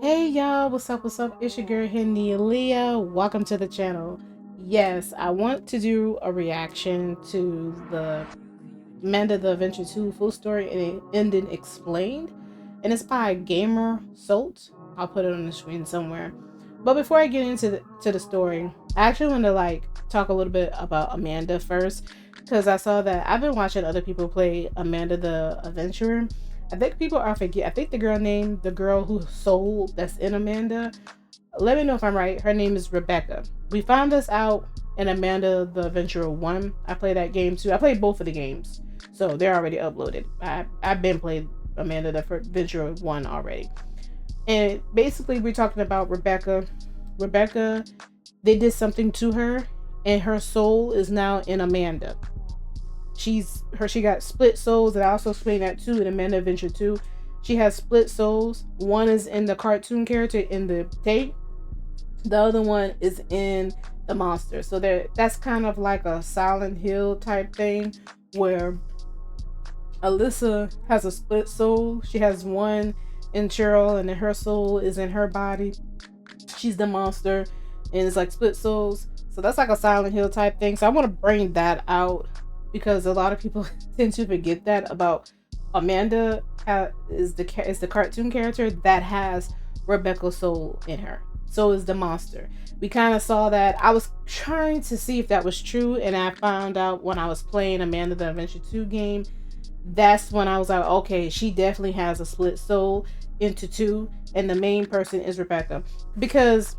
Hey y'all, what's up? What's up? It's your girl Henny Leah. Welcome to the channel. Yes, I want to do a reaction to the Amanda the Adventure 2 full story and ending explained. And it's by Gamer Salt. I'll put it on the screen somewhere. But before I get into the story, I actually want to talk a little bit about Amanda first. Because I saw that I've been watching other people play Amanda the Adventurer. I think people are forget. I think the girl who sold that's in Amanda. Let me know if I'm right. Her name is Rebecca. We found this out in Amanda the Adventurer 1. I played that game too. I played both of the games. So they're already uploaded. I've been played Amanda the Adventurer 1 already. And basically we're talking about Rebecca. Rebecca, they did something to her and her soul is now in Amanda. She got split souls, and I also explained that too in Amanda Adventure 2. She has split souls. One is in the cartoon character in the tape. The other one is in the monster. So that's kind of like a Silent Hill type thing where Alyssa has a split soul. She has one in Cheryl, and then her soul is in her body. She's the monster, and it's like split souls. So that's like a Silent Hill type thing. So I want to bring that out because a lot of people tend to forget that about Amanda is the cartoon character that has Rebecca's soul in her. So is the monster. We kind of saw that. I was trying to see if that was true, and I found out when I was playing Amanda the Adventure 2 game. That's when I was like, okay, she definitely has a split soul into two, and the main person is Rebecca. Because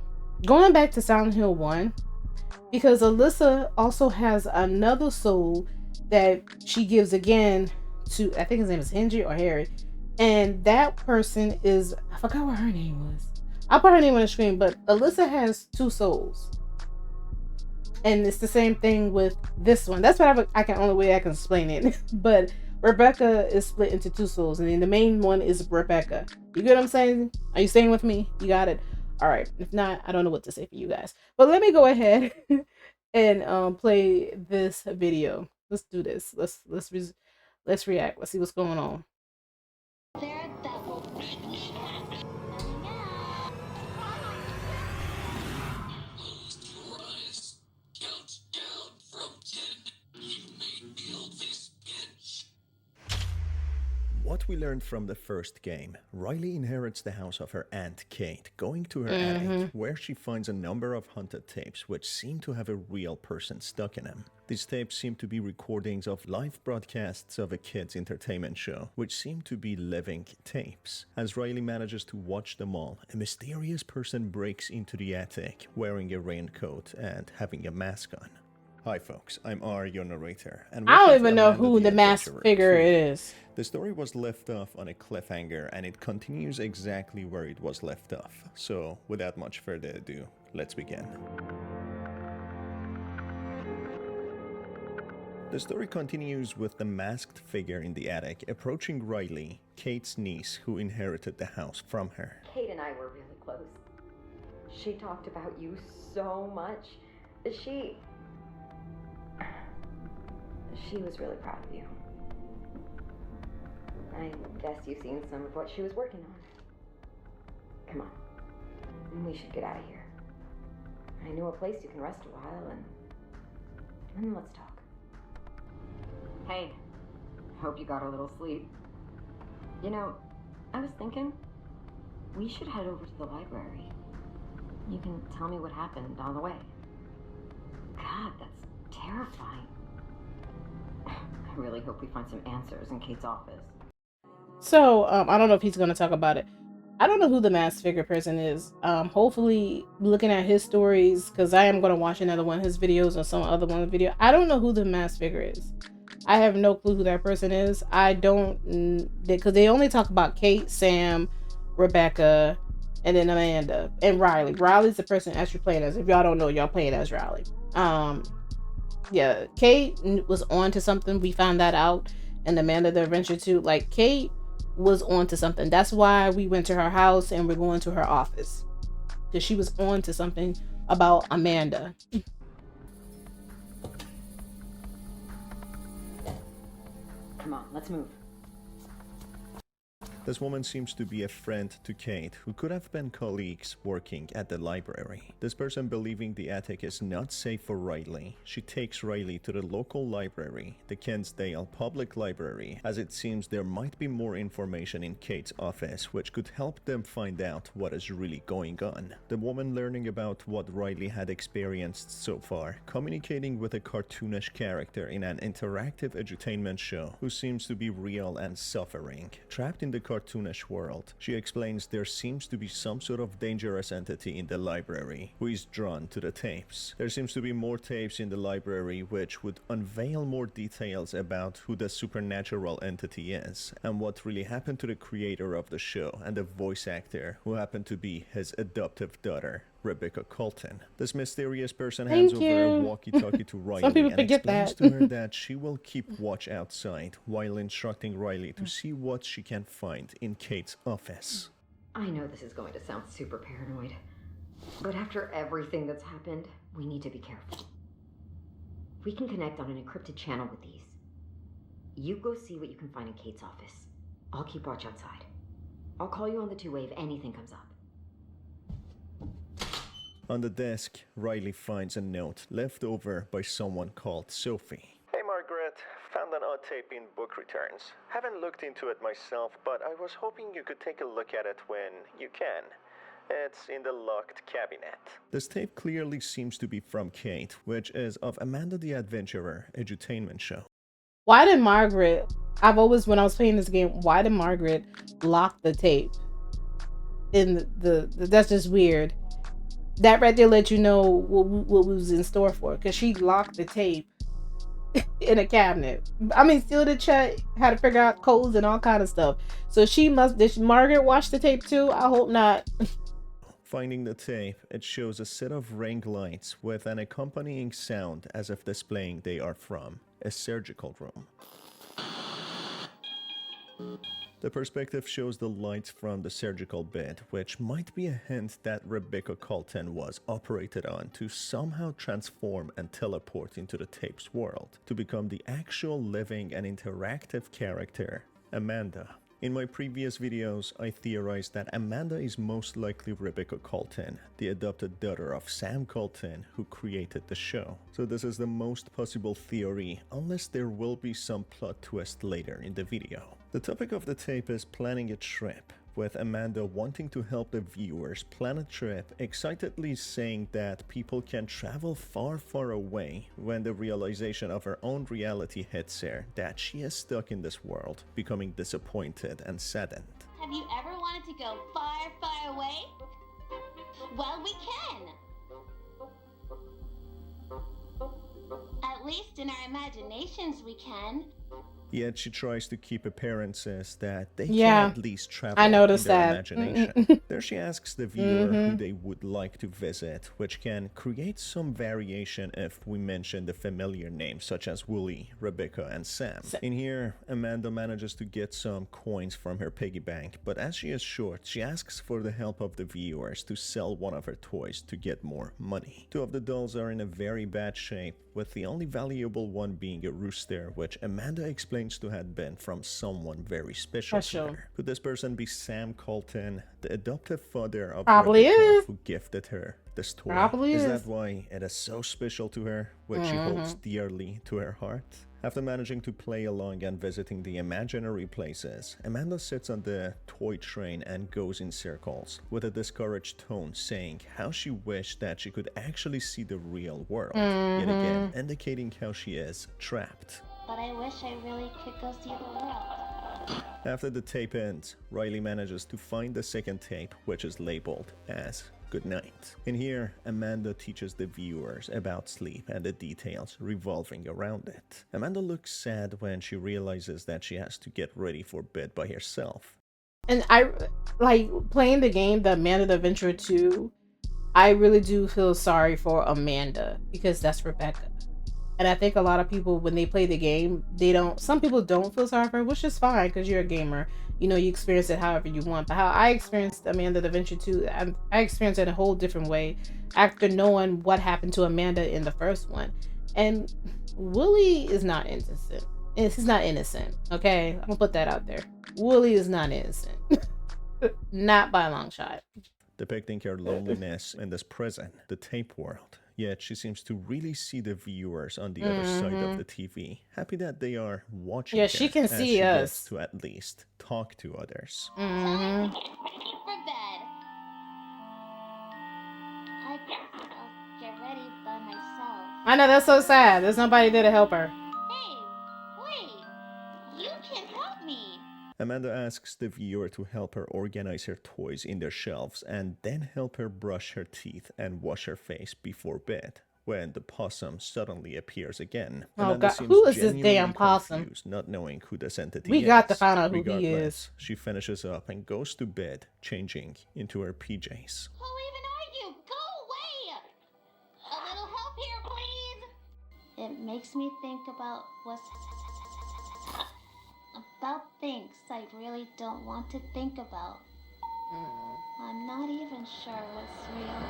going back to Silent Hill 1, because Alyssa also has another soul that she gives again to, I think his name is Henry or Harry. And that person is, I forgot what her name was. I'll put her name on the screen, but Alyssa has two souls. And it's the same thing with this one. That's what I can only way I can explain it. But Rebecca is split into two souls, and then the main one is Rebecca. You get what I'm saying? Are you staying with me? You got it. All right. If not, I don't know what to say for you guys. But let me go ahead and play this video. Let's do this. Let's react. Let's see what's going on. What we learned from the first game, Riley inherits the house of her aunt Kate, going to her Mm-hmm. attic, where she finds a number of haunted tapes which seem to have a real person stuck in them. These tapes seem to be recordings of live broadcasts of a kid's entertainment show, which seem to be living tapes. As Riley manages to watch them all, a mysterious person breaks into the attic, wearing a raincoat and having a mask on. Hi folks, I'm R, your narrator, and I don't welcome to even know Amanda who the the masked Adventurer figure 2. is. The story was left off on a cliffhanger and it continues exactly where it was left off. So, without much further ado, let's begin. The story continues with the masked figure in the attic approaching Riley, Kate's niece who inherited the house from her. Kate and I were really close. She talked about you so much. She. She was really proud of you. I guess you've seen some of what she was working on. Come on. We should get out of here. I know a place you can rest a while and then let's talk. Hey, hope you got a little sleep. You know, I was thinking we should head over to the library. You can tell me what happened on the way. God, that's terrifying. I really hope we find some answers in Kate's office. So, I don't know if he's going to talk about it. I don't know who the masked figure person is. Hopefully, looking at his stories, because I am going to watch another one of his videos or some other one video. I don't know who the masked figure is. I have no clue who that person is. I don't, because they only talk about Kate, Sam, Rebecca, and then Amanda and Riley. Riley's the person actually playing as. If y'all don't know, y'all playing as Riley. Yeah, Kate was on to something. We found that out in Amanda the Adventure 2. Like, Kate was on to something. That's why we went to her house and we're going to her office. Because she was on to something about Amanda. Come on, let's move. This woman seems to be a friend to Kate, who could have been colleagues working at the library. This person, believing the attic is not safe for Riley, she takes Riley to the local library, the Kensdale Public Library, as it seems there might be more information in Kate's office which could help them find out what is really going on. The woman, learning about what Riley had experienced so far, communicating with a cartoonish character in an interactive edutainment show who seems to be real and suffering. Trapped in the cartoonish world, she explains there seems to be some sort of dangerous entity in the library who is drawn to the tapes. There seems to be more tapes in the library which would unveil more details about who the supernatural entity is and what really happened to the creator of the show and the voice actor who happened to be his adoptive daughter, Rebecca Colton. This mysterious person hands over a walkie-talkie to Riley and explains to her that she will keep watch outside while instructing Riley to see what she can find in Kate's office. I know this is going to sound super paranoid, but after everything that's happened, we need to be careful. We can connect on an encrypted channel with these. You go see what you can find in Kate's office. I'll keep watch outside. I'll call you on the two-way if anything comes up. On the desk, Riley finds a note left over by someone called Sophie. Hey Margaret, found an odd tape in book returns. Haven't looked into it myself, but I was hoping you could take a look at it when you can. It's in the locked cabinet. This tape clearly seems to be from Kate, which is of Amanda the Adventurer edutainment show. Why did Margaret, when I was playing this game, why did Margaret lock the tape? That's just weird. That right there let you know what was in store for, because she locked the tape in a cabinet. I mean, sealed it shut, had to figure out codes and all kind of stuff. So did Margaret watch the tape too? I hope not. Finding the tape, it shows a set of ring lights with an accompanying sound as if displaying they are from a surgical room. The perspective shows the lights from the surgical bed, which might be a hint that Rebecca Colton was operated on to somehow transform and teleport into the tape's world, to become the actual living and interactive character, Amanda. In my previous videos, I theorized that Amanda is most likely Rebecca Colton, the adopted daughter of Sam Colton, who created the show. So this is the most possible theory, unless there will be some plot twist later in the video. The topic of the tape is planning a trip, with Amanda wanting to help the viewers plan a trip, excitedly saying that people can travel far, far away, when the realization of her own reality hits her, that she is stuck in this world, becoming disappointed and saddened. Have you ever wanted to go far, far away? Well, we can! At least in our imaginations we can. Yet she tries to keep appearances that they can at least travel in their imagination. There she asks the viewer who they would like to visit, which can create some variation if we mention the familiar names such as Wooly, Rebecca, and Sam. In here, Amanda manages to get some coins from her piggy bank, but as she is short, she asks for the help of the viewers to sell one of her toys to get more money. Two of the dolls are in a very bad shape, with the only valuable one being a rooster, which Amanda explains to have been from someone very special to her. Could this person be Sam Colton, the adoptive father of Rebecca, who gifted her this toy? Is that why it is so special to her, which she holds dearly to her heart? After managing to play along and visiting the imaginary places, Amanda sits on the toy train and goes in circles, with a discouraged tone saying how she wished that she could actually see the real world, yet again indicating how she is trapped. But I wish I really could go see the world. After the tape ends, Riley manages to find the second tape, which is labeled as Good Night. In here, Amanda teaches the viewers about sleep and the details revolving around it. Amanda looks sad when she realizes that she has to get ready for bed by herself. And I, like, playing the game, the Amanda the Adventurer 2, I really do feel sorry for Amanda, because that's Rebecca. And I think a lot of people, when they play the game, some people don't feel sorry for her, which is fine because you're a gamer. You know, you experience it however you want. But how I experienced Amanda the Adventurer 2, I experienced it in a whole different way after knowing what happened to Amanda in the first one. And Willie is not innocent. He's not innocent. Okay, I'm gonna put that out there. Wooly is not innocent. Not by a long shot. Depicting her loneliness in this prison, the tape world. Yet she seems to really see the viewers on the other side of the TV, happy that they are watching Yeah, her, she can as see she us. gets to at least talk to others. Time to get ready for bed. I guess I'll get ready by myself. I know, that's so sad. There's nobody there to help her. Hey, wait. You can help me. Amanda asks the viewer to help her organize her toys in their shelves and then help her brush her teeth and wash her face before bed, when the possum suddenly appears again. Oh, Amanda God. seems Who is this genuinely damn possum? confused, not knowing who this entity We is. got to find out who he Regardless, is. she finishes up and goes to bed, changing into her PJs. Who even are you? Go away! A little help here, please. It makes me think about about things I really don't want to think about. I'm not even sure what's real.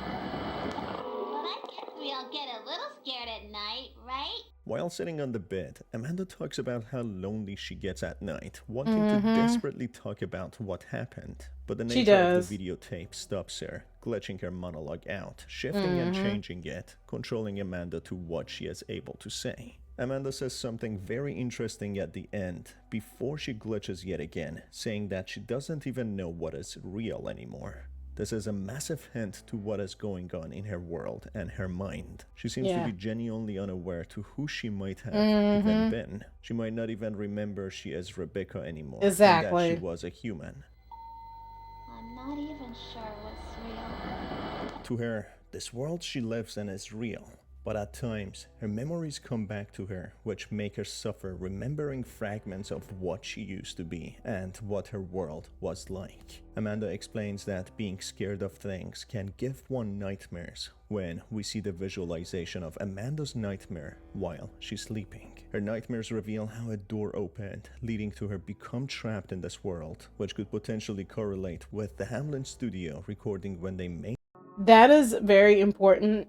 But I guess we all get a little scared at night, right? While sitting on the bed, Amanda talks about how lonely she gets at night, wanting to desperately talk about what happened. But the She nature of does. the videotape stops her, glitching her monologue out, shifting and changing it, controlling Amanda to what she is able to say. Amanda says something very interesting at the end, before she glitches yet again, saying that she doesn't even know what is real anymore. This is a massive hint to what is going on in her world and her mind. She seems to be genuinely unaware to who she might have even been. She might not even remember she is Rebecca anymore. Exactly. And that she was a human. I'm not even sure what's real. To her, this world she lives in is real. But at times, her memories come back to her, which make her suffer remembering fragments of what she used to be and what her world was like. Amanda explains that being scared of things can give one nightmares when we see the visualization of Amanda's nightmare while she's sleeping. Her nightmares reveal how a door opened, leading to her become trapped in this world, which could potentially correlate with the Hamlin studio recording when they made. That is very important.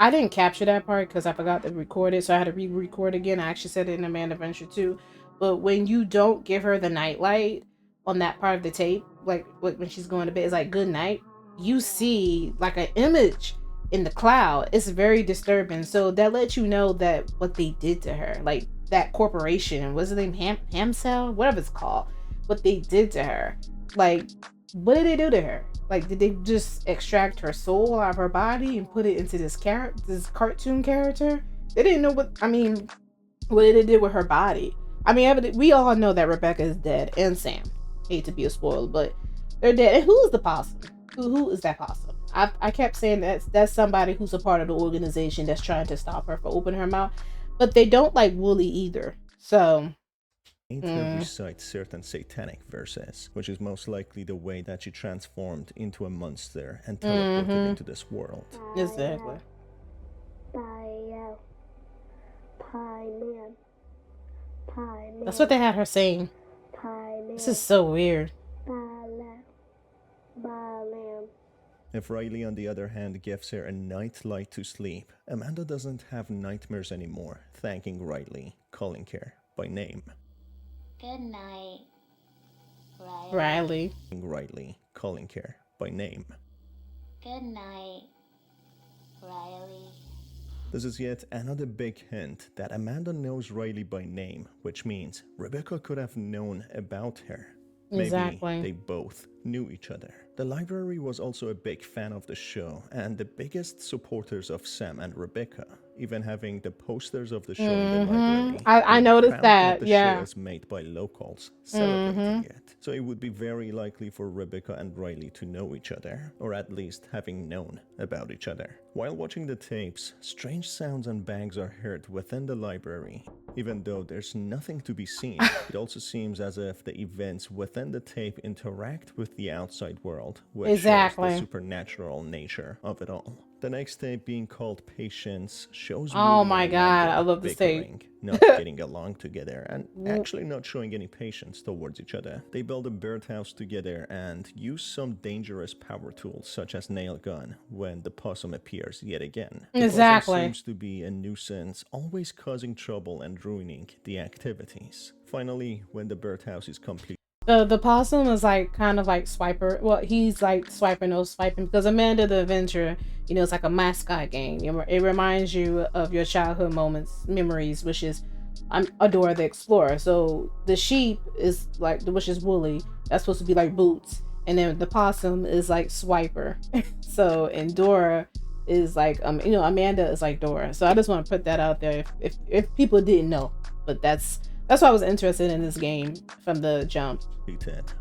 I didn't capture that part because I forgot to record it, so I had to re-record again. I actually said it in Amanda Venture 2. But when you don't give her the nightlight on that part of the tape, like when she's going to bed, it's like good night, you see like an image in the cloud. It's very disturbing. So that lets you know that what they did to her, like that corporation, what's the name, Hamcell, whatever it's called, what they did to her. Like, what did they do to her? Like, did they just extract her soul out of her body and put it into this cartoon character? They didn't know what they did with her body. I mean, we all know that Rebecca is dead, and Sam. Hate to be a spoiler, but they're dead. And who is the possum? Who is that possum? I kept saying that's somebody who's a part of the organization that's trying to stop her from opening her mouth. But they don't like Wooly either. So to recite certain satanic verses, which is most likely the way that she transformed into a monster and teleported into this world. Exactly. That's what they had her saying. This is so weird. If Riley, on the other hand, gives her a nightlight to sleep, Amanda doesn't have nightmares anymore, thanking Riley, calling her by name. Good night, Riley. Riley, calling her by name. Good night, Riley. This is yet another big hint that Amanda knows Riley by name, which means Rebecca could have known about her. Maybe Exactly. they both knew each other. The library was also a big fan of the show and the biggest supporters of Sam and Rebecca, even having the posters of the show in the library. I They're noticed proud that, the yeah. show is made by locals, celebrating it. So it would be very likely for Rebecca and Riley to know each other, or at least having known about each other. While watching the tapes, strange sounds and bangs are heard within the library. Even though there's nothing to be seen, it also seems as if the events within the tape interact with the outside world, which shows Exactly. the supernatural nature of it all. The next tape, being called Patience, shows Oh Wooly my and God, Amanda I love this tape. bickering, not getting along together, and actually not showing any patience towards each other. They build a birdhouse together and use some dangerous power tools such as nail gun when the possum appears yet again. The Exactly. possum seems to be a nuisance, always causing trouble and ruining the activities. Finally, when the birdhouse is complete, The possum is like kind of like Swiper. Well, he's like Swiper no swiping because Amanda the Adventure, you know, it's like a mascot game. It reminds you of your childhood memories, which is Adora the Explorer. So the sheep is like, which is Wooly. That's supposed to be like Boots, and then the possum is like Swiper. So and Dora is like you know, Amanda is like Dora. So I just want to put that out there if people didn't know, but that's why I was interested in this game from the jump.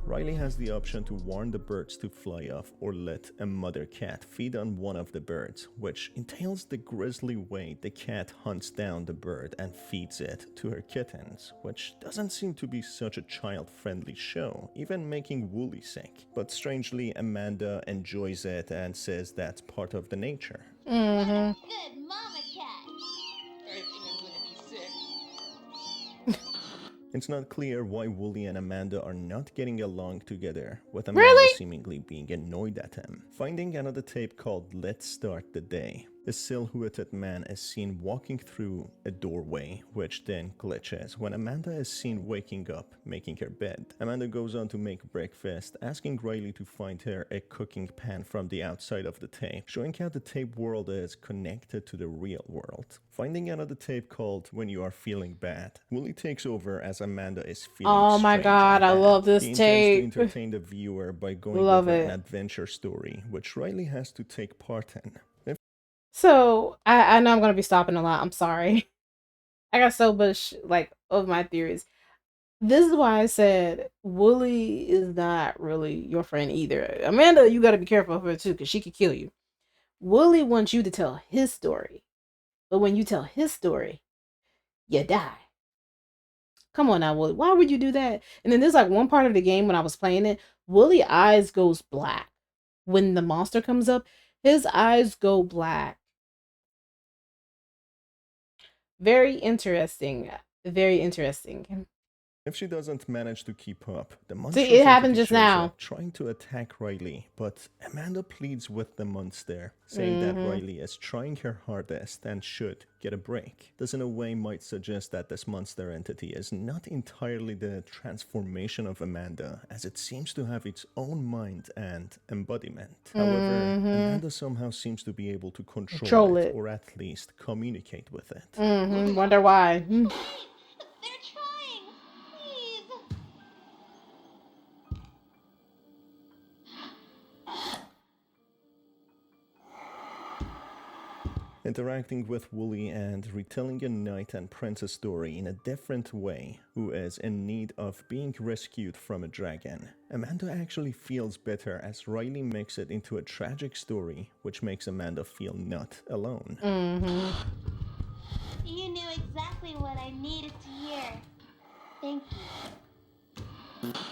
Riley has the option to warn the birds to fly off or let a mother cat feed on one of the birds, which entails the grisly way the cat hunts down the bird and feeds it to her kittens, which doesn't seem to be such a child-friendly show, even making Wooly sick. But strangely, Amanda enjoys it and says that's part of the nature. Good mama cat. Everything is gonna be sick. It's not clear why Wooly and Amanda are not getting along together, with Amanda Really? seemingly being annoyed at him. Finding another tape called Let's Start the Day. A silhouetted man is seen walking through a doorway, which then glitches when Amanda is seen waking up, making her bed. Amanda goes on to make breakfast, asking Riley to find her a cooking pan from the outside of the tape, showing how the tape world is connected to the real world. Finding another tape called When You Are Feeling Bad, Wooly takes over as Amanda is feeling Oh my strange God, and I bad. love this He tape. intends to entertain the viewer by going Love over it. an adventure story, which Riley has to take part in. So I know I'm gonna be stopping a lot. I'm sorry. I got so much like of my theories. This is why I said Wooly is not really your friend either. Amanda, you got to be careful of her too, because she could kill you. Wooly wants you to tell his story, but when you tell his story, you die. Come on now, Wooly. Why would you do that? And then there's like one part of the game when I was playing it, Wooly eyes goes black when the monster comes up. His eyes go black. Very interesting. Very interesting. If she doesn't manage to keep up, the See, monstrous it happened entity just shows now. up, trying to attack Riley, but Amanda pleads with the monster, saying that Riley is trying her hardest and should get a break. This in a way might suggest that this monster entity is not entirely the transformation of Amanda, as it seems to have its own mind and embodiment. However, Amanda somehow seems to be able to control it, or at least communicate with it. Wonder why. They're trying. Please. Interacting with Wooly and retelling a knight and princess story in a different way, who is in need of being rescued from a dragon. Amanda actually feels better as Riley makes it into a tragic story, which makes Amanda feel not alone. You knew exactly what I needed to hear. Thank you.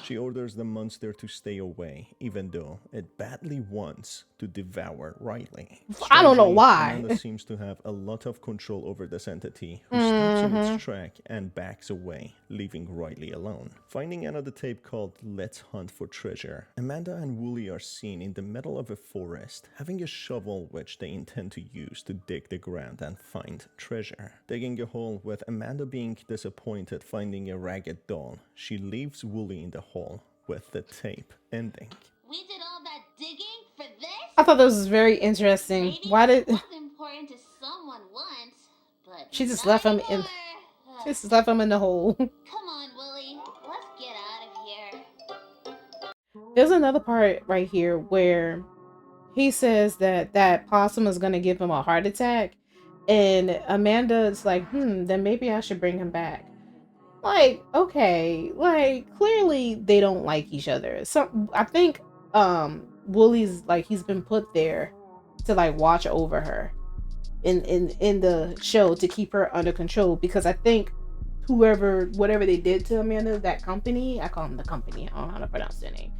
She orders the monster to stay away, even though it badly wants to devour Riley. I don't know Strangely, why. Amanda seems to have a lot of control over this entity, who stops in its track and backs away, leaving Riley alone. Finding another tape called Let's Hunt for Treasure, Amanda and Wooly are seen in the middle of a forest, having a shovel which they intend to use to dig the ground and find treasure. Digging a hole, with Amanda being disappointed finding a ragged doll, she leaves Wooly in the hole, with the tape ending. We did all that digging for this? I thought this was very interesting. Maybe Why it did was important to someone once, but she just not left him in? anymore. She just left him in the hole. Come on, Willie. Let's get out of here. There's another part right here where he says that possum is gonna give him a heart attack, and Amanda's like, then maybe I should bring him back. Like, okay, like clearly they don't like each other. So I think Wooly's like, he's been put there to like watch over her in the show to keep her under control, because I think whatever they did to Amanda, that company, I call them the company, I don't know how to pronounce their name,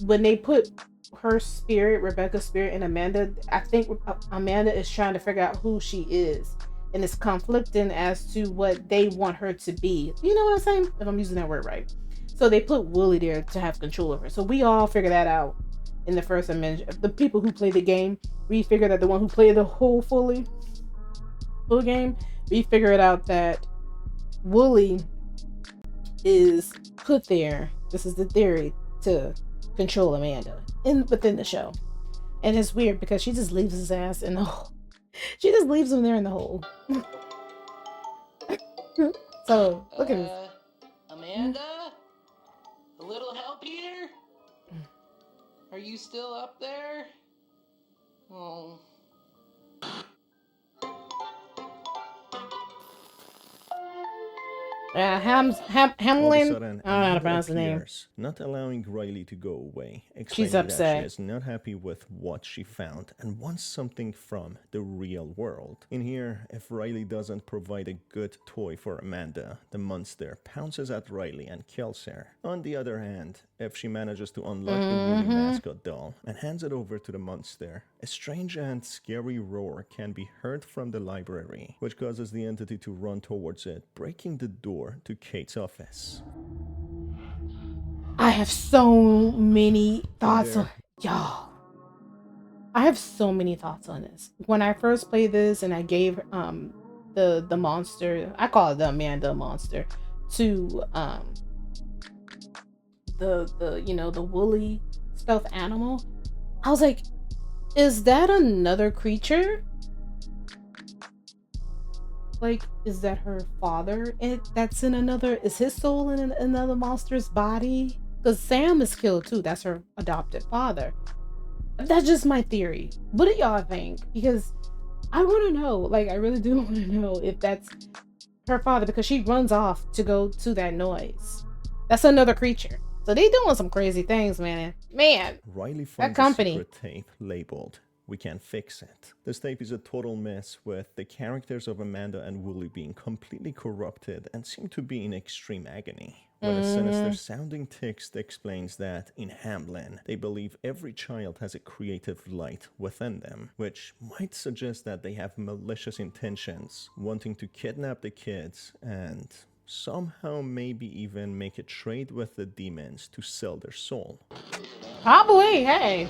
when they put her spirit, Rebecca's spirit, and Amanda. I think Amanda is trying to figure out who she is, and it's conflicting as to what they want her to be. You know what I'm saying? If I'm using that word right. So they put Wooly there to have control of her. So we all figure that out in the first dimension. The people who play the game, we figured that the one who played the full game, we figured out that Wooly is put there. This is the theory to control Amanda within the show, and it's weird because she just leaves his ass in the hole. She just leaves him there in the hole. So look at this. Amanda? A little help here? Are you still up there? Oh. Hamlin. I All of a don't sudden, know how to Amanda pronounce the name. appears, not allowing Riley to go away, She's explaining that upset. she is not happy with what she found and wants something from the real world. In here, if Riley doesn't provide a good toy for Amanda, the monster pounces at Riley and kills her. On the other hand, if she manages to unlock the Woolly mascot doll and hands it over to the monster, a strange and scary roar can be heard from the library, which causes the entity to run towards it, breaking the door to Kate's office. I have so many thoughts there- on y'all. I have so many thoughts on this. When I first played this and I gave the monster, I call it the Amanda monster, to the woolly stuffed animal, I was like, is that another creature? Like, is that her father? That's in another. Is his soul in another monster's body? Because Sam is killed too. That's her adopted father. That's just my theory. What do y'all think? Because I want to know. Like, I really do want to know if that's her father, because she runs off to go to that noise. That's another creature. So they doing some crazy things, man. Man, Riley that finds a company. secret tape labeled "We Can Fix It." This tape is a total mess, with the characters of Amanda and Wooly being completely corrupted and seem to be in extreme agony. When a sinister sounding text explains that in Hamlin, they believe every child has a creative light within them, which might suggest that they have malicious intentions, wanting to kidnap the kids and somehow maybe even make a trade with the demons to sell their soul. Probably. Hey.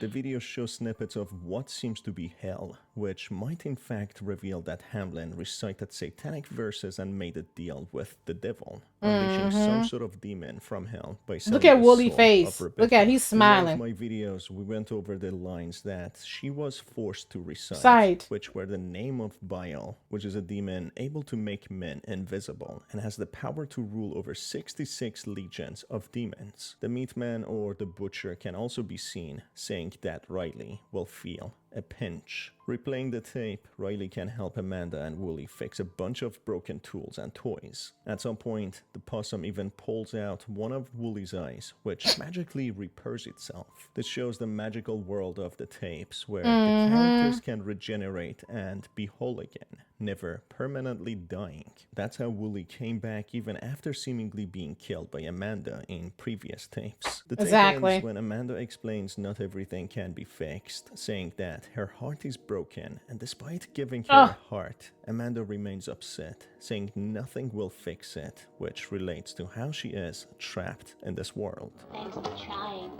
The video shows snippets of what seems to be hell, which might in fact reveal that Hamlin recited satanic verses and made a deal with the devil, unleashing some sort of demon from hell by selling Look at the Wooly soul face. of Look Rebecca. at, he's In one of smiling. my videos, we went over the lines that she was forced to recite, Sight. which were the name of Baal, which is a demon able to make men invisible and has the power to rule over 66 legions of demons. The meat man or the butcher can also be seen saying that Riley will feel a pinch. Replaying the tape, Riley can help Amanda and Wooly fix a bunch of broken tools and toys. At some point, the possum even pulls out one of Wooly's eyes, which magically repairs itself. This shows the magical world of the tapes, where the characters can regenerate and be whole again, never permanently dying. That's how Wooly came back even after seemingly being killed by Amanda in previous tapes. The tape Exactly. ends when Amanda explains not everything can be fixed, saying that her heart is broken, and despite giving her a heart, Amanda remains upset, saying nothing will fix it, which relates to how she is trapped in this world. Thanks for trying.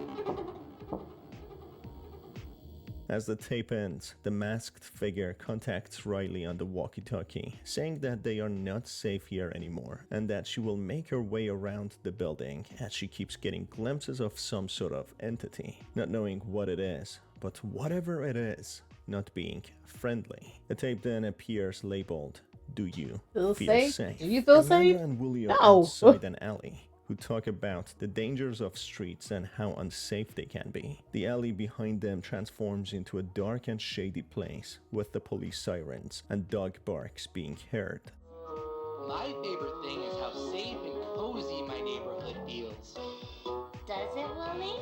As the tape ends, the masked figure contacts Riley on the walkie-talkie, saying that they are not safe here anymore, and that she will make her way around the building as she keeps getting glimpses of some sort of entity, not knowing what it is, but whatever it is, not being friendly. The tape then appears labeled, "Do you Feel feel safe? Do you feel Amanda safe? and Wooly are No. outside an alley, who talk about the dangers of streets and how unsafe they can be. The alley behind them transforms into a dark and shady place, with the police sirens and dog barks being heard. My favorite thing is how safe and cozy my neighborhood feels. Does it, Wooly?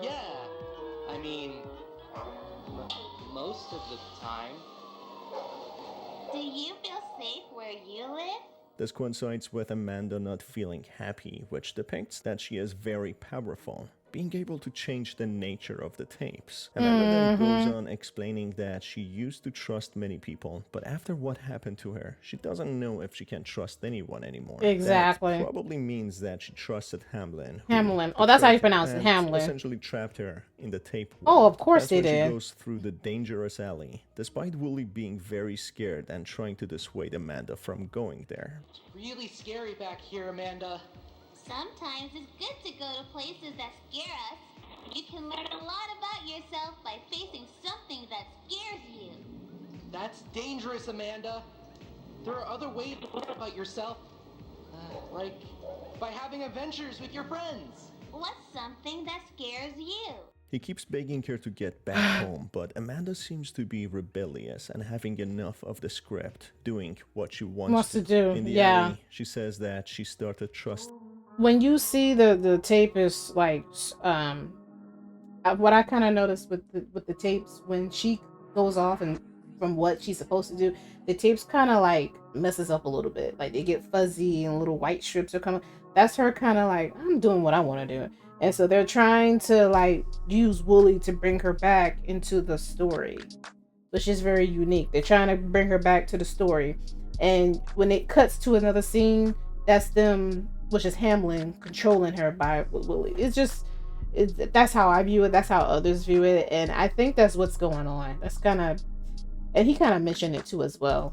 Yeah, I mean, most of the time. Do you feel safe where you live? This coincides with Amanda not feeling happy, which depicts that she is very powerful, being able to change the nature of the tapes. Amanda then goes on explaining that she used to trust many people, but after what happened to her, she doesn't know if she can trust anyone anymore. Exactly. That probably means that she trusted Hamlin. Hamlin. Oh, that's how you pronounce it, Hamlin. Essentially trapped her in the tape Oh, world. of course That's they when did. She goes through the dangerous alley, despite Wooly being very scared and trying to dissuade Amanda from going there. It's really scary back here, Amanda. Sometimes it's good to go to places that scare us. You can learn a lot about yourself by facing something that scares you. That's dangerous, Amanda. There are other ways to learn about yourself. Like by having adventures with your friends. What's something that scares you? He keeps begging her to get back home, but Amanda seems to be rebellious and having enough of the script, doing what she wants to do. In the Yeah. alley, she says that she started trusting. When you see the tape is like what I kind of noticed with the tapes, when she goes off and from what she's supposed to do, the tapes kind of like messes up a little bit. Like they get fuzzy and little white strips are coming. That's her kind of like, I'm doing what I want to do. And so they're trying to like use Wooly to bring her back into the story, which is very unique. They're trying to bring her back to the story. And when it cuts to another scene, that's them, which is Hamlin controlling her by Wooly. That's how I view it. That's how others view it. And I think that's what's going on. That's kind of, and he kind of mentioned it too as well.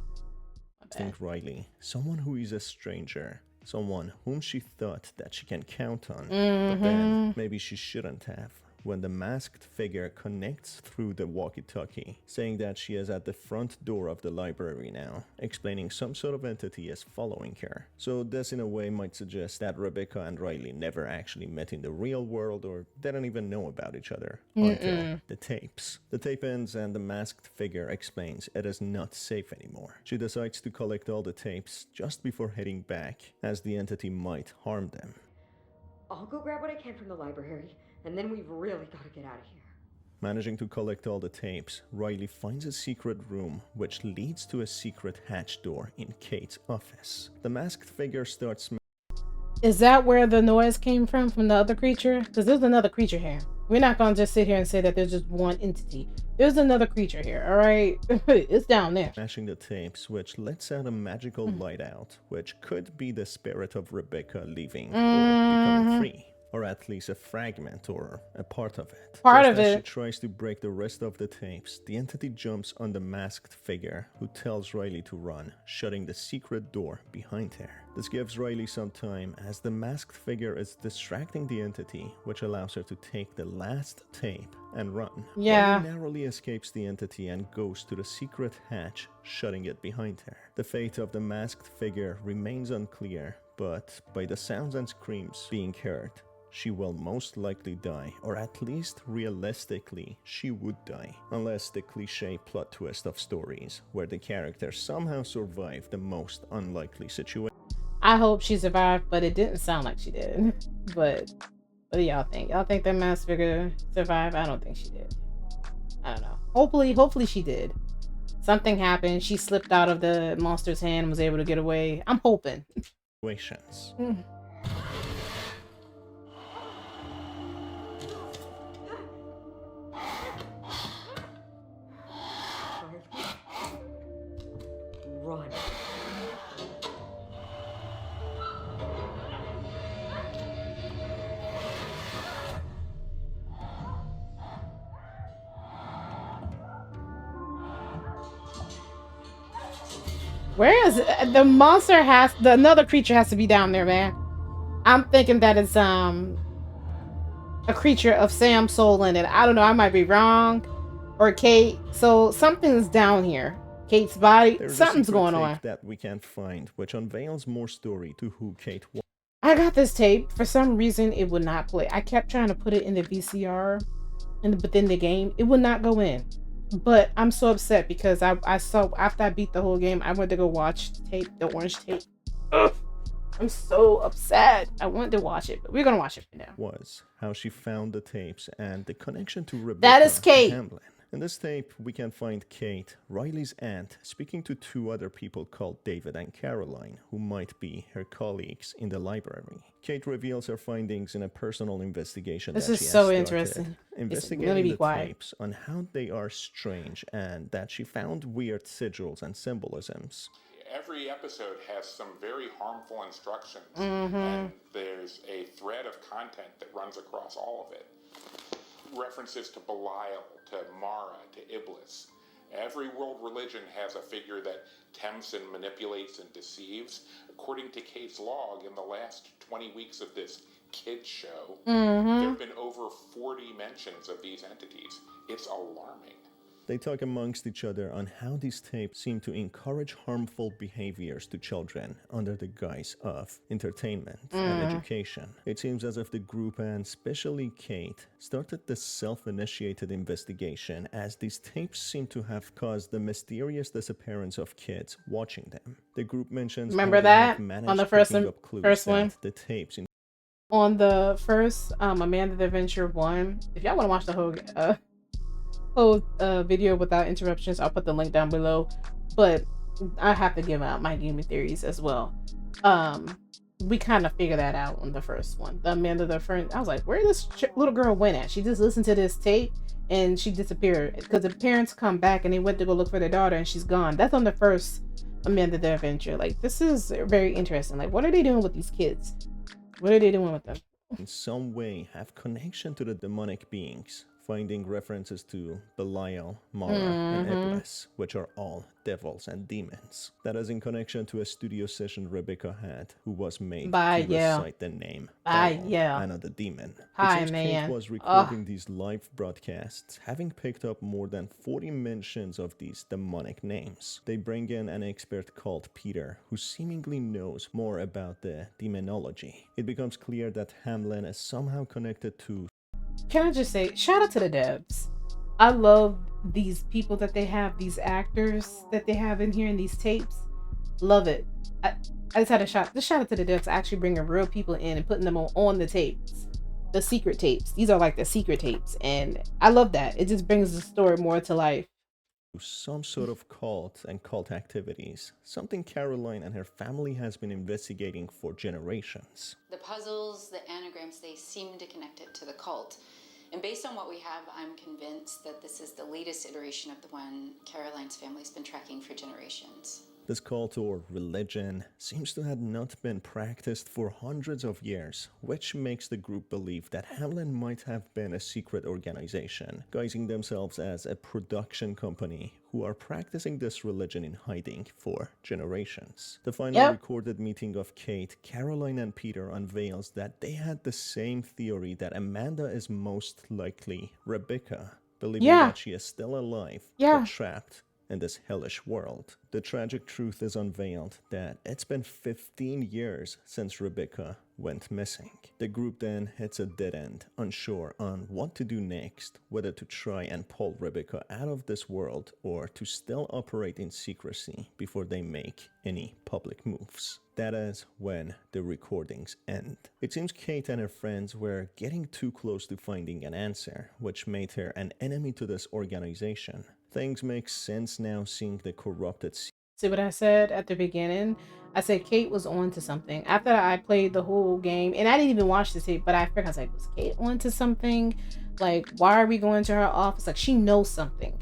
Riley, someone who is a stranger, someone whom she thought that she can count on, but Mm-hmm. then maybe she shouldn't have. When the masked figure connects through the walkie-talkie, saying that she is at the front door of the library now, explaining some sort of entity is following her. So this in a way might suggest that Rebecca and Riley never actually met in the real world or didn't even know about each other until the tapes. The tape ends and the masked figure explains it is not safe anymore. She decides to collect all the tapes just before heading back, as the entity might harm them. I'll go grab what I can from the library, and then we've really got to get out of here. Managing to collect all the tapes, Riley finds a secret room which leads to a secret hatch door in Kate's office. The masked figure starts. Is that where the noise came from the other creature? Because there's another creature here. We're not going to just sit here and say that there's just one entity. There's another creature here, all right? It's down there. Smashing the tapes, which lets out a magical light out, which could be the spirit of Rebecca leaving or becoming free. Or at least a fragment or a part of it. As she tries to break the rest of the tapes, the entity jumps on the masked figure, who tells Riley to run, shutting the secret door behind her. This gives Riley some time, as the masked figure is distracting the entity, which allows her to take the last tape and run. Yeah. Riley narrowly escapes the entity and goes to the secret hatch, shutting it behind her. The fate of the masked figure remains unclear, but by the sounds and screams being heard, she will most likely die, or at least realistically, she would die. Unless the cliche plot twist of stories, where the character somehow survived the most unlikely situation. I hope she survived, but it didn't sound like she did. But what do y'all think? Y'all think that masked figure survived? I don't think she did. I don't know. Hopefully she did. Something happened. She slipped out of the monster's hand and was able to get away. I'm hoping. Situations. Run. Where is it? The monster another creature has to be down there, man. I'm thinking that it's a creature of Sam's soul in it. I don't know, I might be wrong. Or Kate. So something's down here. Kate's body. There's Something's a secret going tape on. that we can't find, which unveils more story to who Kate was. I got this tape. For some reason, it would not play. I kept trying to put it in the VCR, but then the game, it would not go in. But I'm so upset because I saw, after I beat the whole game, I went to go watch the tape, the orange tape. Ugh. I'm so upset. I wanted to watch it, but we're gonna watch it for now. Was how she found the tapes and the connection to Rebecca That is Kate. Hamlin. In this tape, we can find Kate, Riley's aunt, speaking to two other people called David and Caroline, who might be her colleagues in the library. Kate reveals her findings in a personal investigation This that is she has so started, interesting. Let me investigating be the quiet. tapes on how they are strange and that she found weird sigils and symbolisms. Every episode has some very harmful instructions, and there's a thread of content that runs across all of it. References to Belial, to Mara, to Iblis. Every world religion has a figure that tempts and manipulates and deceives. According to Kate's log, in the last 20 weeks of this kids show, there have been over 40 mentions of these entities. It's alarming. They talk amongst each other on how these tapes seem to encourage harmful behaviors to children under the guise of entertainment and education. It seems as if the group, and especially Kate, started this self-initiated investigation, as these tapes seem to have caused the mysterious disappearance of kids watching them. The group mentions Remember how they that have managed on the first picking up clues first that one? the tapes On the first Amanda the Adventure 1, if y'all want to watch the whole video without interruptions, I'll put the link down below. But I have to give out my gaming theories as well. We kind of figured that out on the first one. The Amanda the friend, I was like, where this little girl went at? She just listened to this tape and she disappeared because the parents come back and they went to go look for their daughter and she's gone. That's on the first Amanda the Adventure. Like, this is very interesting. Like, what are they doing with these kids? What are they doing with them? in some way have connection to the demonic beings, finding references to Belial, Mara, and Iblis, which are all devils and demons. That is in connection to a studio session Rebecca had, who was made to recite the name Anna the Demon. It seems Kate was recording these live broadcasts, having picked up more than 40 mentions of these demonic names. They bring in an expert called Peter, who seemingly knows more about the demonology. It becomes clear that Hamlin is somehow connected to... Can I just say, shout out to the devs. I love these people that they have, these actors that they have in here in these tapes. Love it. I just had a shout out to the devs actually bringing real people in and putting them on the tapes. The secret tapes. These are like the secret tapes. And I love that. It just brings the story more to life. Some sort of cult and cult activities, something Caroline and her family has been investigating for generations. The puzzles, the anagrams, they seem to connect it to the cult. And based on what we have, I'm convinced that this is the latest iteration of the one Caroline's family's been tracking for generations. This cult or religion seems to have not been practiced for hundreds of years, which makes the group believe that Hamlin might have been a secret organization, guising themselves as a production company who are practicing this religion in hiding for generations. The final recorded meeting of Kate, Caroline, and Peter unveils that they had the same theory that Amanda is most likely Rebecca, believing that she is still alive but trapped in this hellish world. The tragic truth is unveiled that it's been 15 years since Rebecca went missing. The group then hits a dead end, unsure on what to do next, whether to try and pull Rebecca out of this world or to still operate in secrecy before they make any public moves. That is when the recordings end. It seems Kate and her friends were getting too close to finding an answer, which made her an enemy to this organization. Things make sense now, seeing the corrupted... See what I said at the beginning? I said Kate was on to something. After I played the whole game, and I didn't even watch the tape, but I figured, I was like, was Kate on to something? Like, why are we going to her office? Like, she knows something.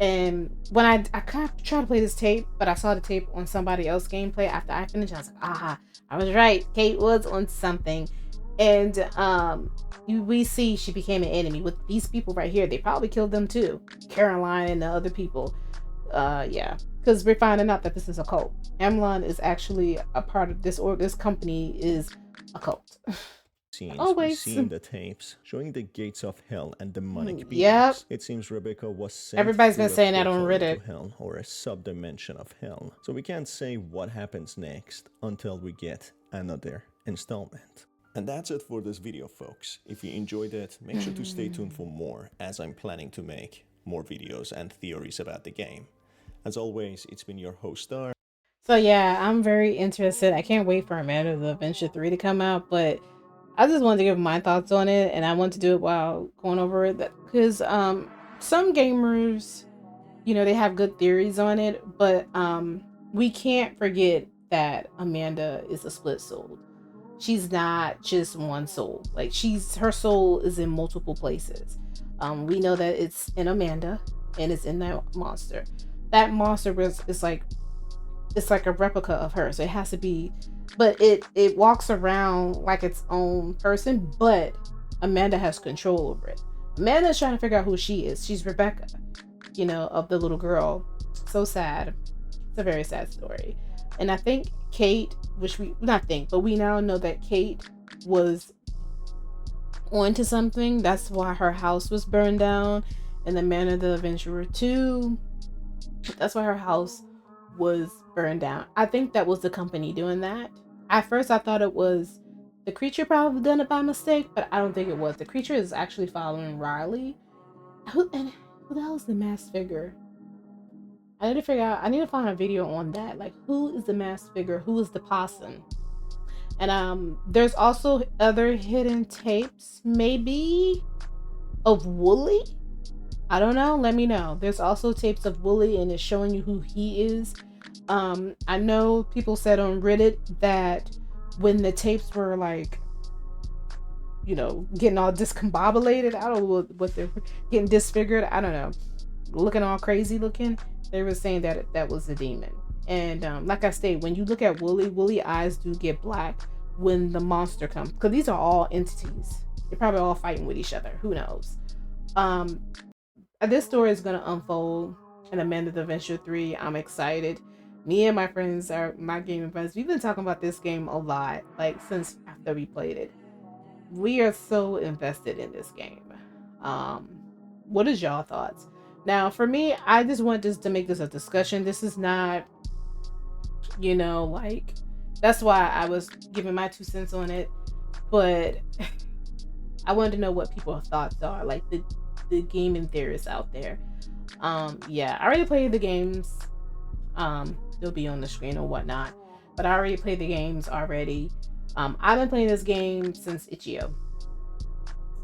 And when I kind of tried to play this tape, but I saw the tape on somebody else's gameplay after I finished, I was like, aha, I was right. Kate was on something. And we see she became an enemy with these people right here. They probably killed them too. Caroline and the other people. Because we're finding out that this is a cult. Hamlin is actually a part of this, or this company is a cult. We see in the tapes showing the gates of hell and demonic beings. It seems Rebecca was sent. Everybody's been saying that on Reddit. To hell, or a subdimension of hell. So we can't say what happens next until we get another installment. And that's it for this video, folks. If you enjoyed it, make sure to stay tuned for more, as I'm planning to make more videos and theories about the game. As always, it's been your host, Star. So yeah, I'm very interested. I can't wait for Amanda the Adventure 3 to come out, but I just wanted to give my thoughts on it, and I want to do it while going over it, because some gamers, you know, they have good theories on it, but we can't forget that Amanda is a split soul. She's not just one soul. Like, her soul is in multiple places. We know that it's in Amanda and it's in that monster. That monster is like, it's like a replica of her, so it has to be, but it walks around like its own person, but Amanda has control over it. Amanda's trying to figure out who she is. She's Rebecca, you know, of the little girl. So sad. It's a very sad story. And I think Kate, which we not think, but we now know that Kate was onto something. That's why her house was burned down in the Amanda the Adventurer 2. That's why her house was burned down. I think that was the company doing that. At first I thought it was the creature probably done it by mistake, but I don't think it was. The creature is actually following Riley. Who the hell is the masked figure? I need to figure out, I need to find a video on that. Like, who is the masked figure? Who is the possum? And there's also other hidden tapes, maybe, of Wooly. I don't know. Let me know. There's also tapes of Wooly, and it's showing you who he is. I know people said on Reddit that when the tapes were like, you know, getting all discombobulated, I don't know what they're getting disfigured. I don't know, looking all crazy looking. They were saying that that was a demon. And like I say, when you look at Wooly eyes do get black when the monster comes, because these are all entities. They're probably all fighting with each other. Who knows? This story is going to unfold in Amanda the Adventure 3. I'm excited. Me and my friends are my gaming friends. We've been talking about this game a lot, like since after we played it. We are so invested in this game. What is y'all thoughts? Now, for me, I just want this to make this a discussion. This is not, you know, like, that's why I was giving my 2 cents on it. But I wanted to know what people's thoughts are, like the gaming theorists out there. Yeah, I already played the games. They'll be on the screen or whatnot, but I already played the games already. I've been playing this game since Itch.io,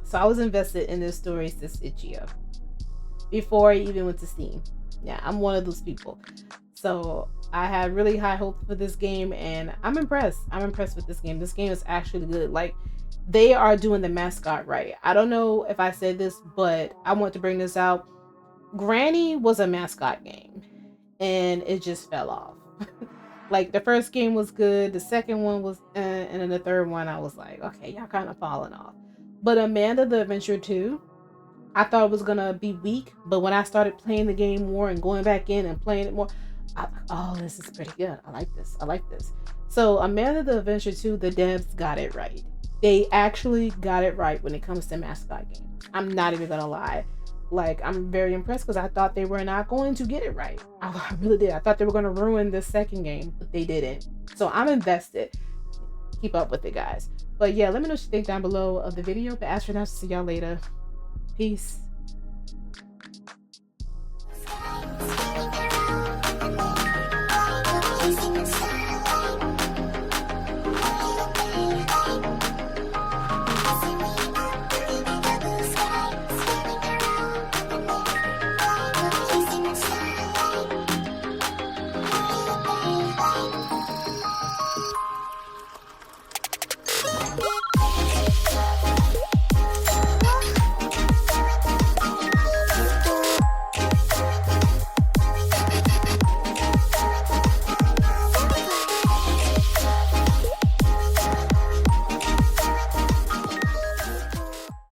so I was invested in this story since Itch.io, before I even went to Steam. Yeah, I'm one of those people. So I had really high hopes for this game, and I'm impressed. I'm impressed with this game. This game is actually good. Like, they are doing the mascot right. I don't know if I said this, but I want to bring this out. Granny was a mascot game, and it just fell off. Like, the first game was good, the second one was and then the third one I was like, okay, y'all kind of falling off. But Amanda the Adventure 2, I thought it was gonna be weak, but when I started playing the game more and going back in and playing it more, oh, this is pretty good. I like this. So Amanda the Adventure 2, the devs got it right. They actually got it right when it comes to mascot games. I'm not even gonna lie. Like, I'm very impressed, because I thought they were not going to get it right. I really did. I thought they were going to ruin the second game, but they didn't. So I'm invested. Keep up with it, guys. But yeah, let me know what you think down below of the video. But as for now, see y'all later. Peace.